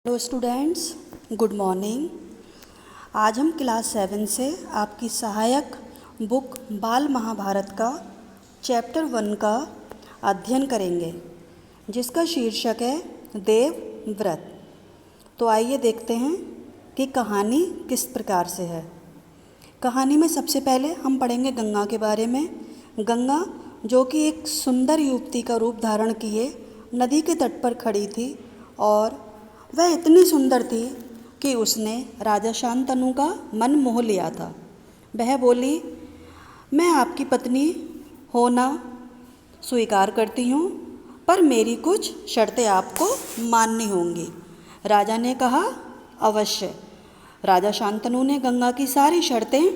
Hello students, good morning. आज हम class 7 से आपकी सहायक बुक बाल महाभारत का चैप्टर 1 का अध्ययन करेंगे, जिसका शीर्षक है देव व्रत। तो आइए देखते हैं कि कहानी किस प्रकार से है। कहानी में सबसे पहले हम पढ़ेंगे गंगा के बारे में। गंगा, जो कि एक सुंदर युवती का रूप धारण किए नदी के तट पर खड़ी थी, और वह इतनी सुंदर थी कि उसने राजा शांतनु का मन मोह लिया था। वह बोली, मैं आपकी पत्नी होना स्वीकार करती हूँ, पर मेरी कुछ शर्तें आपको माननी होंगी। राजा ने कहा, अवश्य। राजा शांतनु ने गंगा की सारी शर्तें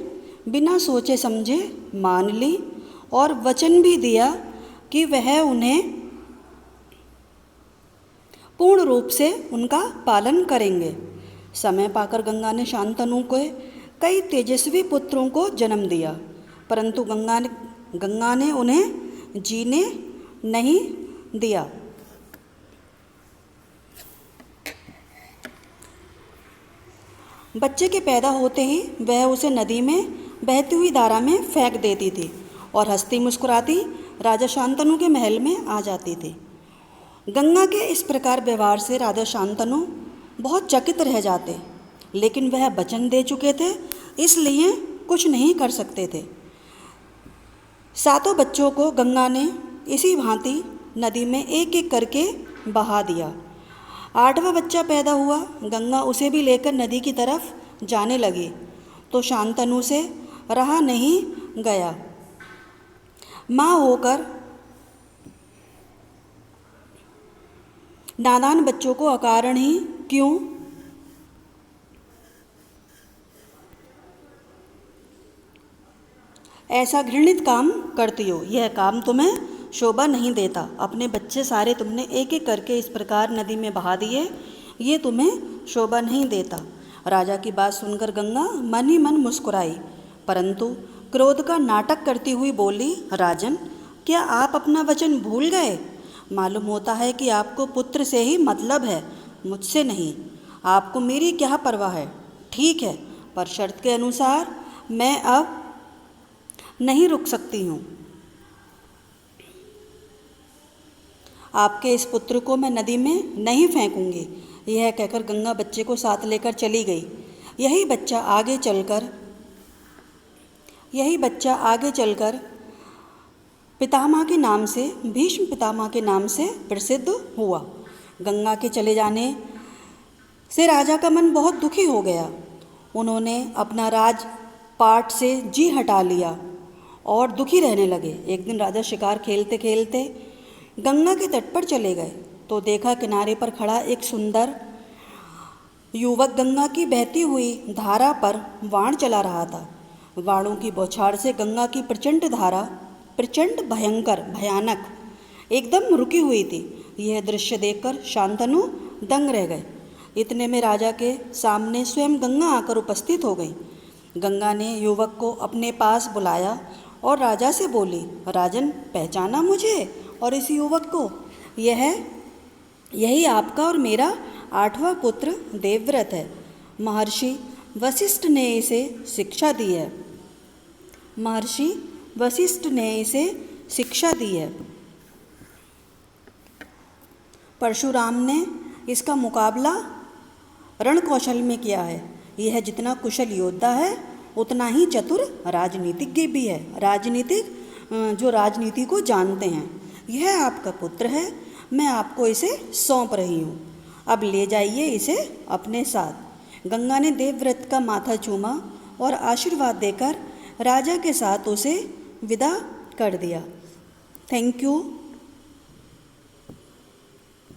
बिना सोचे समझे मान ली और वचन भी दिया कि वह उन्हें पूर्ण रूप से उनका पालन करेंगे। समय पाकर गंगा ने शांतनु को कई तेजस्वी पुत्रों को जन्म दिया, परंतु गंगा ने उन्हें जीने नहीं दिया। बच्चे के पैदा होते ही वह उसे नदी में बहती हुई धारा में फेंक देती थी और हंसती मुस्कुराती राजा शांतनु के महल में आ जाती थी। गंगा के इस प्रकार व्यवहार से राजा शांतनु बहुत चकित रह जाते, लेकिन वह वचन दे चुके थे, इसलिए कुछ नहीं कर सकते थे। सातों बच्चों को गंगा ने इसी भांति नदी में एक एक करके बहा दिया। 8वां बच्चा पैदा हुआ। गंगा उसे भी लेकर नदी की तरफ जाने लगी, तो शांतनु से रहा नहीं गया। माँ होकर नादान बच्चों को अकारण ही क्यों ऐसा घृणित काम करती हो? यह काम तुम्हें शोभा नहीं देता। अपने बच्चे सारे तुमने एक एक करके इस प्रकार नदी में बहा दिए, ये तुम्हें शोभा नहीं देता। राजा की बात सुनकर गंगा मन ही मन मुस्कुराई, परंतु क्रोध का नाटक करती हुई बोली, राजन, क्या आप अपना वचन भूल गए? मालूम होता है कि आपको पुत्र से ही मतलब है, मुझसे नहीं। आपको मेरी क्या परवाह है? ठीक है, पर शर्त के अनुसार मैं अब नहीं रुक सकती हूँ। आपके इस पुत्र को मैं नदी में नहीं फेंकूंगी। यह कहकर गंगा बच्चे को साथ लेकर चली गई। यही बच्चा आगे चलकर पितामह के नाम से, भीष्म पितामह के नाम से प्रसिद्ध हुआ। गंगा के चले जाने से राजा का मन बहुत दुखी हो गया। उन्होंने अपना राजपाट से जी हटा लिया और दुखी रहने लगे। एक दिन राजा शिकार खेलते खेलते गंगा के तट पर चले गए, तो देखा किनारे पर खड़ा एक सुंदर युवक गंगा की बहती हुई धारा पर बाण चला रहा था। बाणों की बौछार से गंगा की प्रचंड धारा, प्रचंड भयानक, एकदम रुकी हुई थी। यह दृश्य देखकर शांतनु दंग रह गए। इतने में राजा के सामने स्वयं गंगा आकर उपस्थित हो गई। गंगा ने युवक को अपने पास बुलाया और राजा से बोली, राजन, पहचाना मुझे और इस युवक को? यही आपका और मेरा 8वां पुत्र देवव्रत है। महर्षि वशिष्ठ ने इसे शिक्षा दी है। परशुराम ने इसका मुकाबला रण कौशल में किया है। यह जितना कुशल योद्धा है, उतना ही चतुर राजनीतिज्ञ भी है। जो राजनीति को जानते हैं। यह आपका पुत्र है। मैं आपको इसे सौंप रही हूँ। अब ले जाइए इसे अपने साथ। गंगा ने देवव्रत का माथा चूमा और आशीर्वाद देकर राजा के साथ उसे विदा कर दिया। Thank you.